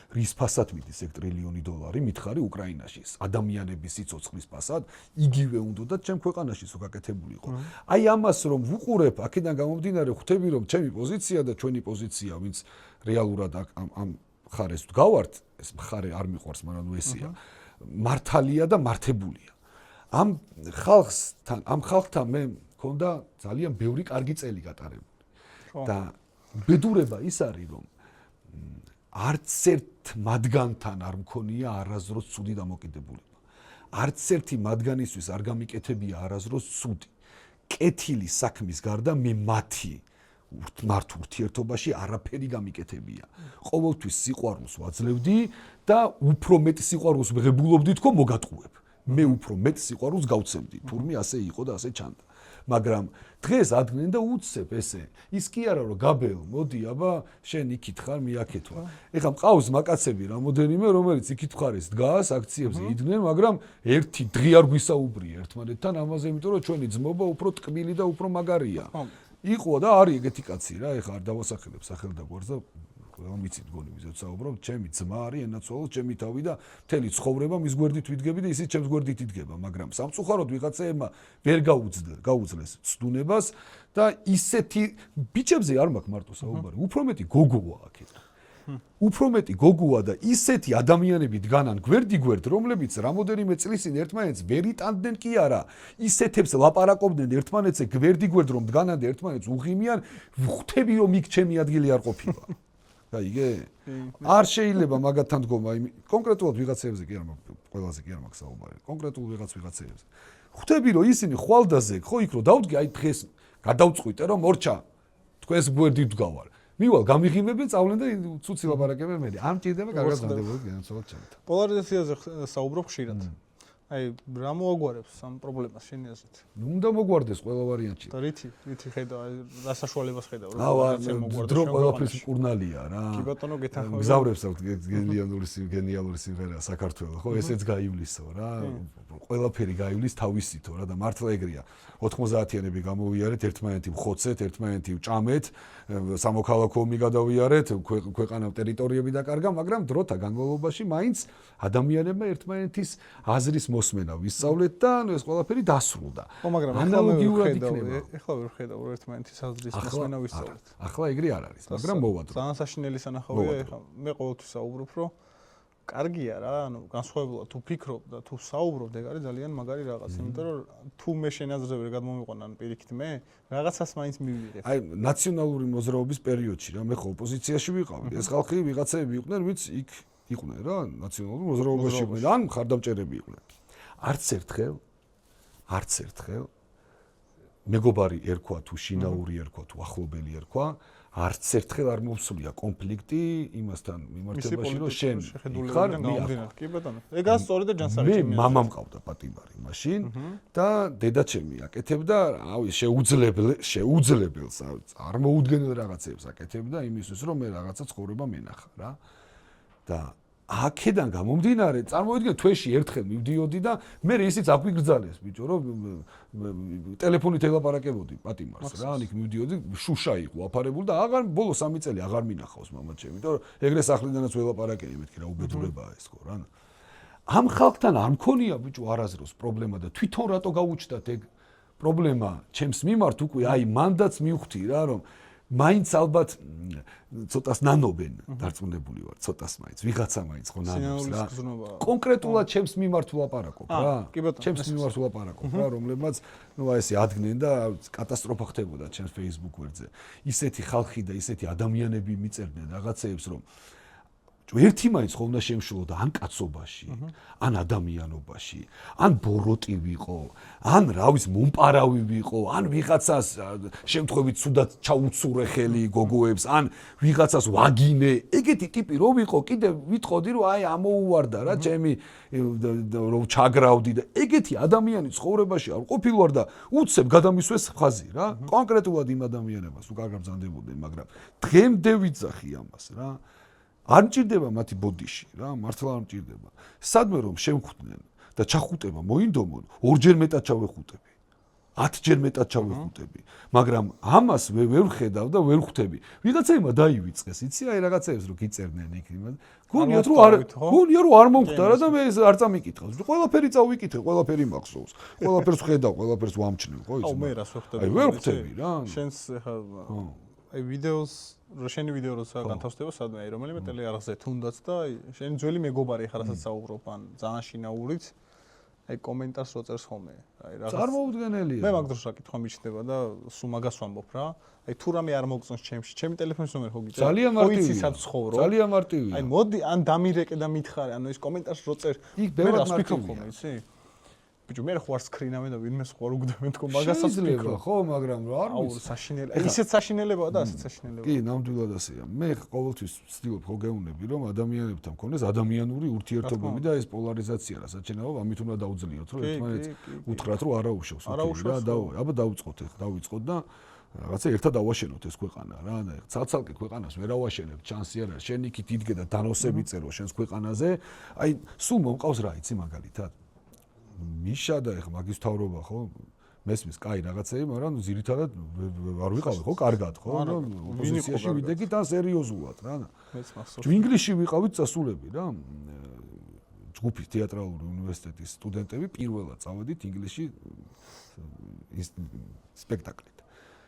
Speaker 1: რის ფასად მიდის ეგ ტრილიონი დოლარი მითხარი უკრაინაში ადამიანების სიცოცხლის ფასად იგივე უნდოდა ჩემ ქვეყანაშიც გაკეთებული იყო. აი ამას რომ ვუყურებ, აქედან გამომდინარე ხვდები რომ ჩემი პოზიცია და ჩვენი პოზიცია, ვინც რეალურად ამ მხარეს ვდგავართ, ეს მხარე არ მიყვარს, მაგრამ ესეა. მართალია და მართებულია. ამ ხალხთან მე მქონდა ძალიან ბევრი კარგი წელი გატარებული. და ბედურება ის არის რომ არც ერთ მათგანთან არ მქონია არასდროს ცუდი დამოკიდებულება. არც ერთი მათგანისთვის არ გამიკეთებია არასდროს ცუდი. კეთილი საქმის გარდა მე მათი მართ ურთიერთობაში არაფერი გამიკეთებია. ყოველთვის სიყვარულს ვაძლევდი და უფრო მეტ სიყვარულს ვღებულობდი თქო მოგატყუებ. მე უფრო მეტ სიყვარულს გავცემდი. თურმე ასე იყო და ასე ჩანდა. მაგრამ დღეს ადგნენ და უცებ ესე. ის კი არა რომ გაბელ, მოდი, აბა შენ იქით ხარ, მიაკეთ ვარ. ეხლა მყავს მაკაცები რამოდენიმე, რომელიც იქით ხარეს დგას აქციებზე იდგნენ, მაგრამ ერთი დღე არ გვისაუბრია ერთმანეთთან ამაზე, იმიტომ რომ ჩვენი ძმობა უფრო ტკბილი და უფრო მაგარია. იყო და არის ეგეთი კაცი რა, ეხლა არ დავასახელებ სახელ და გვარს და ყველა მიცით გონი ვიზეთ საუბრობ, ჩემი ძმა არის ენაცვალო, ჩემი თავი და მთელი ცხოვრება მის გვერდით ვიდგები და ისიც ჩემს გვერდით იდგება, მაგრამ სამწუხაროდ ვიღაცაებმა ვერ გაუძლეს ცდუნებას და ისეთი ბიჭებზე არ მაქვს მარტო საუბარი, უფრო მეტი გოგოა აქეთ. უფრო მეტი გოგოა და ისეთი ადამიანები დგანან გვერდ, რომლებიც რამოდენიმე წლის წინ ერთმანეთს ვერ იტანდნენ კი არა, ისეთებს ლაპარაკობდნენ ერთმანეთზე გვერდ, რომ დგანან და ერთმანეთს უღიმიან, ხვდები რომ იქ ჩემი ადგილი არ ყოფილა. გაიგე? არ შეიძლება მაგათთან დგომა, კონკრეტულად ვიღაცებზე კი არ მაქვს, ყველაზე კი არ მაქვს საუბარი. კონკრეტულ ვიღაცებზე. ხვდები რომ ისინი ხვალდაზე, ხო იქ რომ დავდგე, აი დღეს გადავწყვიტე რომ მორჩა თქვენს გვერდით ვდგავარ. მივალ გამიღიმებენ, წავლენ და ცუცი ლაპარაკებენ მე. ამ ჭირდება კარგად განდებოდი განსხვავებულად ჩემთან.
Speaker 2: პოლარიზაციაზე საუბრობ ხშირად. აი, რა მოაგვარებს ამ პრობლემას შენი აზრით?
Speaker 1: უნდა მოგვარდეს ყველა ვარიანტში.
Speaker 2: და რითი ხედავ, რა საშუალებას ხედავ,
Speaker 1: დრო ყველაფრის მკურნალია რა.
Speaker 2: კი ბატონო, გეთანხმები.
Speaker 1: გზავრებს აქვს გენიალური სიმღერა საქართველოს, ხო, ესეც გაივლისო რა. ყველაფერი გაივლის თავისითო რა და მართლა ეგრეა. 90-იანები გამოვიარეთ, ერთმანეთი მხოცეთ, ერთმანეთი ვჭამეთ, სამოქალაქო ომი გადავიარეთ, ქვეყანა ტერიტორიები დაკარგა, მაგრამ დროთა განმავლობაში მაინც ადამიანებმა ერთმანეთის აზრის მოსმენა ვისწავლეთ და ეს ყველაფერი დასრულდა.
Speaker 2: ხო, მაგრამ
Speaker 1: ანალოგიურად იქნება.
Speaker 2: ეხლა ვერ ხედავ ერთმანეთის აზრის მოსმენა ვისწავლეთ.
Speaker 1: ახლა ეგრე არ არის, მაგრამ მოვადრო.
Speaker 2: ძალიან საშინელი სანახავია, ეხლა მე ყოველთვის საუბრობ, რომ კარგია რა, ანუ განსხვავებულად თუ ფიქრობ და თუ საუბრობ, ეგ არის ძალიან მაგარი რაღაც, იმიტომ რომ თუ მე შენ აზრზე ვერ გადმომიყვანან პირიქით მე, რაღაცას მაინც მივიღებ.
Speaker 1: აი, ნაციონალური მოძრაობის პერიოდში რა, მე ხო ოპოზიციაში ვიყავი. ეს ხალხი ვიღაცები იყვნენ, ვინც იქ იყვნენ რა, ნაციონალურ მოძრაობაში იყვნენ, ან მხარდამჭერები იყვნენ. არც ერთხელ მეგობარი ერქვა თუ შინაური ერქვა თუ ახლობელი ერქვა, არც ერთხელ არ მოვსულია კონფლიქტი იმასთან მიმართებაში, რომ შენ ხარ
Speaker 2: გამომდინარე. კი ბატონო. ეგას სწორი და ჯანსაღი
Speaker 1: მე მამა მყავდა პატიმარი მაშინ და დედაჩემი აკეთებდა, რავი, შეუძლებელს, წარმოუდგენელ რაღაცებს აკეთებდა იმისთვის, რომ მე რაღაცა ცხოვრება მენახა რა. და აქედან გამომდინარე, წარმოიდგინე თვეში ერთხელ მივდიოდი და მე ისიც აგვიგრძალეს ბიჭო, რომ ტელეფონით ელაპარაკებოდი პატიმარს რა, იქ მივდიოდი, შუშა იყო აფარებული და აღარ ბოლო 3 წელი აღარ მინახავს მამაჩემი, იმიტომ რომ ეგრე სახლიდანაც ველაპარაკენი, მეთქი რა უბედურებაა ეს ხო რა. ამ ხალხთან არ მქონია ბიჭო არაზროს პრობლემა და თვითონ რატო გაუჩნდათ ეგ პრობლემა ჩემს მიმართ უკვე აი მანდაც მივხვდი რა, რომ მაინც ალბათ ცოტას ნანობენ დარწმუნებული ვარ, ცოტას მაინც, ვიღაცა მაინც ხო ნანობს რა. კონკრეტულად ჩემს მიმართ ვლაპარაკობ რა. ჩემს მიმართ ვლაპარაკობ რა, რომლებმაც ნუ აი ესე ადგენენ და კატასტროფა ხდებოდა ჩემს Facebook გვერდზე. ისეთი ხალხი და ისეთი ადამიანები მიწერდნენ რაღაცეებს, რომ ერთი მაინც ხო უნდა შემშულოდა ან კაცობაში, ან ადამიანობაში, ან ბოროტი ვიყო, ან რა ვიცი მომპარავი ვიყო, ან ვიღაცას შემთხვევით ცუდად ჩაუცურე ხელი გოგოებს, ან ვიღაცას ვაგინე, ეგეთი ტიპი რო ვიყო, კიდე ვიტყოდი რომ აი ამოუვარდა რა ჩემი რომ ჩაგრავდი და ეგეთი ადამიანი ცხოვრებაში არ ყოფილვარ და უცებ გადამისვეს ხაზი რა. კონკრეტულად იმ ადამიანებას თუ კარგად ბრძანდებოდნენ, მაგრამ დღემდე ვიძახი ამას რა. არ მჭირდება მათი ბოდიში რა, მართლა არ მჭირდება. სადმე რომ შემხვდნენ და ჩახუტება მოინდომონ, ორჯერ მეტად ჩავეხუტები. 10ჯერ მეტად ჩავეხუტები. მაგრამ ამას ვერ ხედავ და ვერ ხვდები. ვიღაცაებმა დაივიწყეს, იცი, აი რაღაცეებს რო გიწერდნენ იქ იმას. გონიათ რომ არ მომხდა რა და მე არ წამიკითხავს. ყველაფერი წავიკითხე, ყველაფერი მახსოვს. ყველაფერს ხედავ, ყველაფერს ვამჩნევ, ხო იცი?
Speaker 2: მე რას ვხვდები?
Speaker 1: აი ვერ ხვდები რა.
Speaker 2: შენს ხა აი ვიდეოს შენი ვიდეო როცა განთავსდება სადმე აი რომელიმე ტელეარხზე თუნდაც და აი შენი ძველი მეგობარი ხარ რასაც საუბრობ ან ძალიან შინაურით აი კომენტარს რო წერს ხოლმე აი რაღაც
Speaker 1: წარმოუდგენელია
Speaker 2: მე მაგ დროს რა კითხვა მიჩნდება და სულ მაგას ვამბობ რა აი თუ რამე არ მოგწონს ჩემი ტელეფონის ნომერი ხო გიწევ
Speaker 1: ძალიან მარტივია
Speaker 2: ვიცი სად ცხოვრობ
Speaker 1: ძალიან მარტივია
Speaker 2: აი მოდი ან დამირეკე და მითხარე ანუ ეს კომენტარს რო წერ
Speaker 1: მე რას ვფიქრობ
Speaker 2: ხოლმე იცი ბიჭო მე ხوار სკრინავენ და ვინმე სხვა როგდავენ თქო მაგასაც ვფიქრობ
Speaker 1: ხო მაგრამ რა არ
Speaker 2: ვიცი საშინელი ისეთ საშინელებაა და ასეთ საშინელებაა
Speaker 1: კი ნამდვილად ასეა მე ყოველთვის ვცდილობ ხო გეუბნები რომ ადამიანებთან მქონდეს ადამიანური ურთიერთობები და ეს პოლარიზაცია რასაც შეიძლება ამით უნდა დაუძლიოთ რომ ერთმანეთს უთხრათ რომ არაუშავს რა აბა დაუწყოთ ეხლა დავიწყოთ და რაღაცა ერთად დავაშენოთ ეს ქვეყანა რა და ცალ-ცალკე ქვეყანას ვერ ავაშენებ ჩანსი არ არის შენ იქით იდგე და დანოსები წერო შენს ქვეყანაზე აი სულ მომყავს რა იცი მაგალითად მიშა და ეხლა მაგის თავრობა ხო მესმის კაი რაღაცეი მაგრამ ზირითადად არ ვიყავი ხო კარგად ხო რომ ოპოზიციაში ვიდექით ან სერიოზულად რა
Speaker 2: მეც მახსოვს
Speaker 1: ინგლისში ვიყავით წასულები რა ჯგუფის თეატრალური უნივერსიტეტის სტუდენტები პირველად წავედით ინგლისში სპექტაკლით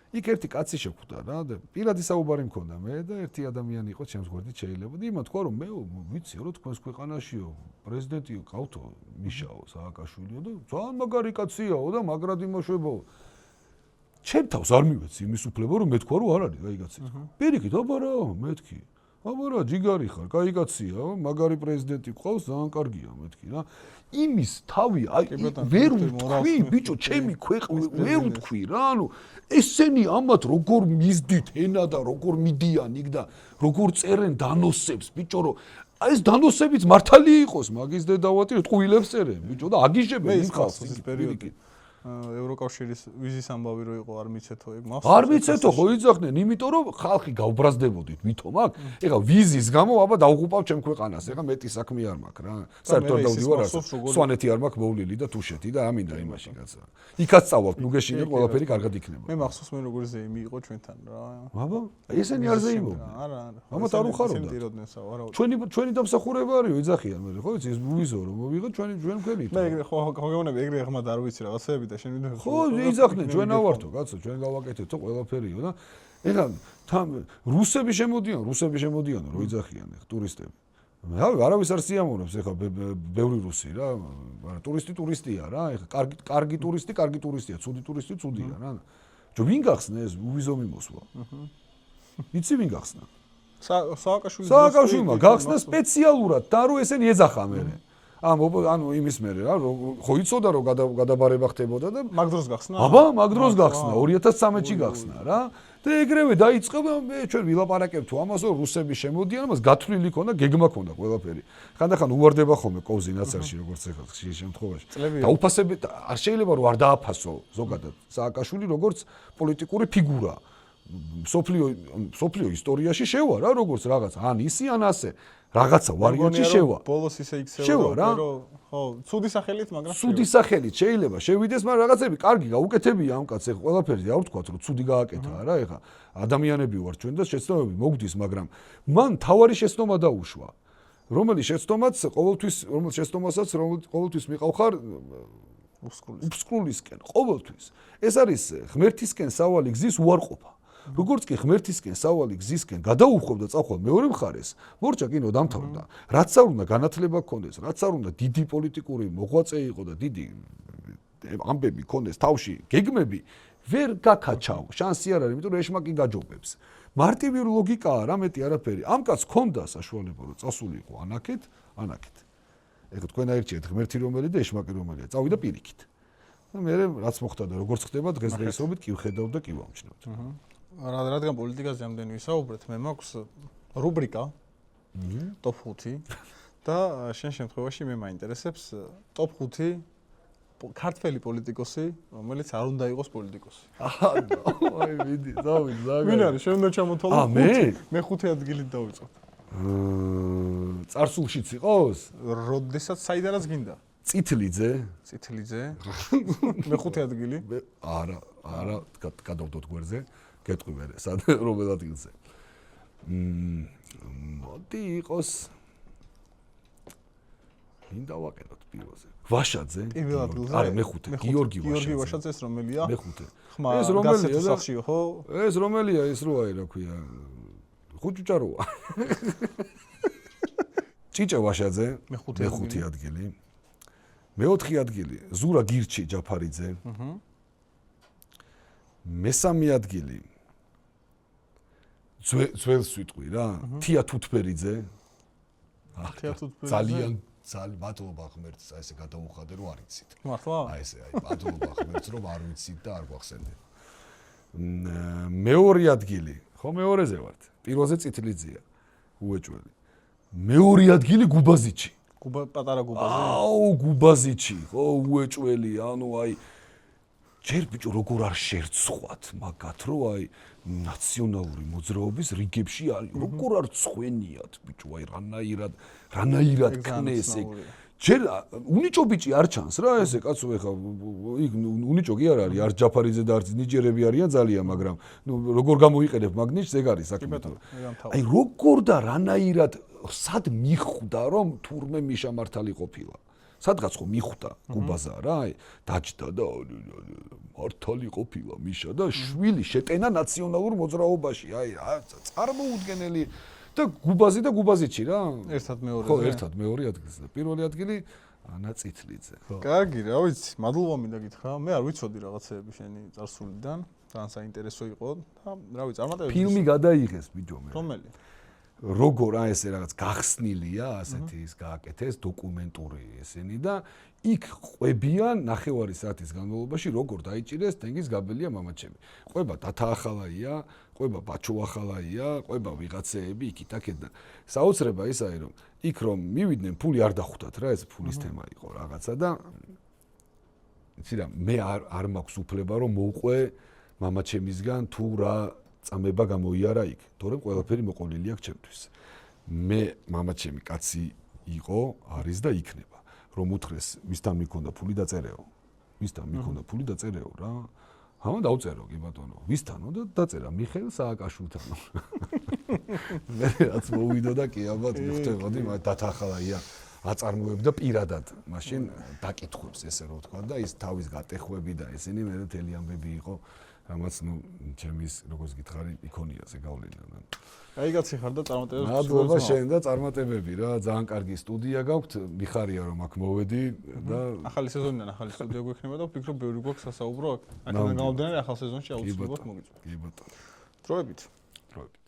Speaker 1: იქ ერთი კაცი შეხვდა რა და პირადი საუბარი მქონდა მე და ერთი ადამიანი იყო ჩემს გვერდით შეიძლება და იმან თქვა რომ მე ვიციო რომ თქვენს ქვეყანაშიო პრეზიდენტიო ყავთო მიშაო სააკაშვილიო და ძალიან მაგარი კაციაო და მაგრად იმოშვებაო ჩემ თავს არ მივეცი იმის უფლება რომ მე თქვა რომ არ არის აი კაცი პირიქით აბა რა მეთქი აბა რა ჯიგარი ხარ, კაი კაცია, მაგარი პრეზიდენტი ყავს, ძალიან კარგია მეთქი რა. იმის თავი ვერ ვთქვი, ბიჭო, ჩემი ქვეყნა ვერ ვთქვი რა, ანუ ესენი ამათ როგორ მისდით ენა და როგორ მიდიან იქ და როგორ წერენ დანოსებს, ბიჭო, რომ აი ეს დანოსებიც მართალი იყოს, მაგის დედავატი ტყუილებს წერენ, ბიჭო და აგიჟებენ იმ ხალხს
Speaker 2: ის პერიოდი. ევროკავშირის ვიზის ამბავი რო იყო არ მიცეთო ეგ მას
Speaker 1: არ მიცეთო ხო იძახდნენ იმიტომ რომ ხალხი გავბრაზდებოდით ვითომ აქ ეხლა ვიზის გამო აბა დავღუპავ ჩემ ქვეყანას ეხლა მეტი საქმე არ მაქვს რა საერთოდ დავდივარ სვანეთი არ მაქვს მოვლილი და თუშეთი და ამინდა იმაში კაცო იქაც წავალთ ნუ გეშინე ყველაფერი კარგად იქნება
Speaker 2: მე მახსოვს მე როგორ ზეიმი იყო ჩვენთან რა
Speaker 1: აბა ესენი არ ზეიმობდნენ
Speaker 2: არა
Speaker 1: ამათ არ უხარობდა ჩვენი დამსახურება არისო იძახიან მე ხო იცი ეს ვიზო რომ მოვიღოთ ჩვენ მქონით
Speaker 2: მე ეგრე ხო გეუბნები ეგრე ხმა არ ვიცი რაღაცები და შენ ვიდეო
Speaker 1: ხო იძახდნენ ჩვენ ავართო კაცო ჩვენ გავაკეთეთო ყველაფერიო და ეხლა რუსები შემოდიან რო იძახიან ეხ ტურისტები არავის არ სიამოვნებს ეხლა ბევრი რუსი რა ტურისტია რა ეხლა კარგი ტურისტია ცუდი ტურისტი ცუდია რა ჯო ვინ გახსნა ეს ვიზო მიმოსვლა იცი ვინ გახსნა სააკაშვილმა გახსნა სპეციალურად და რო ესენი ეძახა მერე ანუ იმის მერე რა ხო იცოდა რომ გადაბარება ხდებოდა და
Speaker 2: მაგ დროს გახსნა
Speaker 1: აბა მაგ დროს გახსნა 2013-ში გახსნა რა და ეგრევე დაიწყება მე ჩვენ ვილაპარაკებ თუ ამას რომ რუსები შემოდიან ამას გათვლილი ქონდა გეგმა ქონდა ყველაფერი ხანდახან უვარდება ხოლმე კოვზი ნაცარში როგორც ეხლა ხშირ შემთხვევაში დაუფასები არ შეიძლება რომ არ დააფასო ზოგადად სააკაშვილი როგორც პოლიტიკური ფიგურა სოფლიო ისტორიაში შევა რა როგორც რაღაც ან ისი ან ასე რაღაცა ვარიანტი შევა.
Speaker 2: ბოლოს ისე იქცევა რომ ხო, ცუდი სახელით, მაგრამ
Speaker 1: ცუდი სახელით შეიძლება შევიდეს, მაგრამ რაღაცები კარგი გაუკეთებია ამ კაცს. ეხლა ყველაფერი არ ვთქვათ რომ ცუდი გააკეთა რა, ეხლა ადამიანები ვარ ჩვენ და შეცდომები მოგდის, მაგრამ მან თავარი შეცდომა დაუშვა. რომელი შეცდომაც ყოველთვის მიყავხარ უსკრულისკენ, ყოველთვის. ეს არის ღმერთისკენ სავალი გზის უარყოფა. როგორც კი ღმერთისკენ სავალი გზისკენ გადაუხვევდა წახვალ მეორე მხარეს, მორჭა კინო დამთავრდა. რაც არ უნდა განათლება გქონდეს, რაც არ უნდა დიდი პოლიტიკური მოღვაწე იყო და დიდი ამბები გქონდეს თავში, გეგმები ვერ გაკაჩავ. შანსი არ არის, იმიტომ რომ ეშმაკი გაჯობებს. მარტივი ლოგიკაა რა მეტი არაფერი. ამ კაცს ჰქონდა საშუალება რომ წასულიყო ანაკეთ. ეხლა თქვენ აირჩიეთ ღმერთი რომელი და ეშმაკი რომელია. წავიდა პირიქით. და მე რაც მოხდა და როგორც ხდება დღესდღეობით კი ვხედავ და კი ვამჩნევთ.
Speaker 2: რადგან პოლიტიკაზე ამდენი ვისაუბრეთ, მე მაქვს რუბრიკა ტოპ 5 და შენ შემთხვევაში მე მაინტერესებს ტოპ 5 ქართველი პოლიტიკოსი, რომელიც არ უნდა იყოს პოლიტიკოსი.
Speaker 1: აი მიდი, დავიწყე.
Speaker 2: ვინ არის? შენ უნდა ჩამოთვალო. მე 5 ადგილით დავიწყებ.
Speaker 1: წარსულშიც იყოს?
Speaker 2: როდესაც საიდანაც გინდა.
Speaker 1: წითლიძე? მე
Speaker 2: 5 ადგილი.
Speaker 1: არა, გადავდოთ გვერდზე. გეტყვი მე სად რომელ ადგილზე. მოდი იყოს. ვინ დავაკეთოთ პირველზე? ვაშაძე?
Speaker 2: პირველ ადგილზე?
Speaker 1: არა, მე-5. გიორგი
Speaker 2: ვაშაძე ეს რომელია?
Speaker 1: მე-5.
Speaker 2: ეს რომელია სახშიო, ხო?
Speaker 1: ეს რომელია ის რო აი რა ქვია? ხუჭუჭაროა. ჭიჭე ვაშაძე? მე-5 ადგილი. მე-4 ადგილი ზურა გირჩი ჯაფარიძე. მესამე ადგილი ძველს ვიტყვი რა თია თუთბერიძე ძალიან მადლობა ღმერთს აი ესე გადაუხადე რომ არ იცით
Speaker 2: მართლა
Speaker 1: აი ესე აი მადლობა ღმერთს რომ არ ვიცით და არ გვახსენდეთ მეორე ადგილი ხო მეორეზე ვართ პირველზე წითლიძეა უეჭველი მეორე ადგილი გუბაზიჩი
Speaker 2: პატარა გუბაზი
Speaker 1: აუ გუბაზიჩი ხო უეჭველი ანუ აი ჯერ ბიჭო როგორ არ შერცხვათ მაგათ რომ აი ნაციონალური მოძრაობის რიგებში არის როგორ არ წვენიათ ბიჭო აი რანაირად ქნეს ეგ ჯერ უნიჭო ბიჭი არ ჩანს რა ესე კაცო ეხა იქ უნიჭო კი არ არის არ ჯაფარიძე და არც ნიჭერები არიან ძალიან მაგრამ ნუ როგორ გამოიყენებ მაგნიშს ეგ არის საქმე აი როგორ და რანაირად სად მიხვდა რომ თურმე მიშა მართალი ყოფილა სადღაც ხო მიხვდა გუბაზა რა აი დაჯდა და მართალი ყოფილა მიშა და შვილი შეტენა ნაციონალურ მოძრაობაში აი წარმოუდგენელი და გუბაზიჩი რა
Speaker 2: ერთად მეორე
Speaker 1: ხო ერთად მეორე ადგილზე და პირველი ადგილი ანა წითლიძე
Speaker 2: ხო კარგი რა ვიცი მადლობა მინდა გითხრა მე არ ვიცოდი რაღაცეები შენი წარსულიდან ძალიან საინტერესო იყო და რა ვიცი წარმატებები
Speaker 1: ფილმი გადაიღეს ბიჭო მე
Speaker 2: რომელი
Speaker 1: როგორ აი ესე რაღაც გახსნილია, ასეთი ის გააკეთეს დოკუმენტური ესენი და იქ ყვებიან 9 საათის განმავლობაში როგორ დაიჭირეს თენგის გაბელია მამაჩემი. ყვება დათაახალაია, ყვება ბაჩოახალაია, ყვება ვიღაცეები იქით აქედან. საოცრება ის არის რომ იქ რომ მივიდნენ ფული არ დახვდათ რა, ეს ფულის თემა იყო რაღაცა და იცი რა მე არ მაქვს უფლება რომ მოვყვე მამაჩემისგან თუ რა წამება გამოიარა იქ, თორემ ყველაფერი მოყოლილი აქვს ჩემთვის. მე მამაჩემი კაცი იყო, არის და იქნება. რომ უთხრეს მისთან მიქონდა ფული დაწერეო. მისთან მიქონდა ფული დაწერეო რა. ამან დაუწერო კი ბატონო. ვისთანო და დაწერა მიხეილ სააკაშვილთანო. მე რაც მოვიდო და კი ალბათ მიხვდებოდი, მაგრამ დათახალაია აწარმოებდა პირადად. მაშინ დაკითხვებს ესე რო ვთქვა და ის თავის გატეხვები და ესენი მე მთელი ამბები იყო. რამაც ნუ ჩემის როგორც გითხარი იქონიაზე გავლენა.
Speaker 2: აი კაცი ხარ და წარმატებებს
Speaker 1: მადლობა შენ და წარმატებები რა, ძალიან კარგი სტუდია გაქვთ, მიხარია რომ აქ მოვედი და
Speaker 2: ახალი სეზონიდან ახალი სტუდია გვექნება და ვფიქრობ ბევრი გვაქვს სასაუბრო აქ. აქედან გამომდინარე ახალ სეზონში აუცილებლად მოგიწვევთ.
Speaker 1: კი ბატონო.
Speaker 2: დროებით.
Speaker 1: დროებით.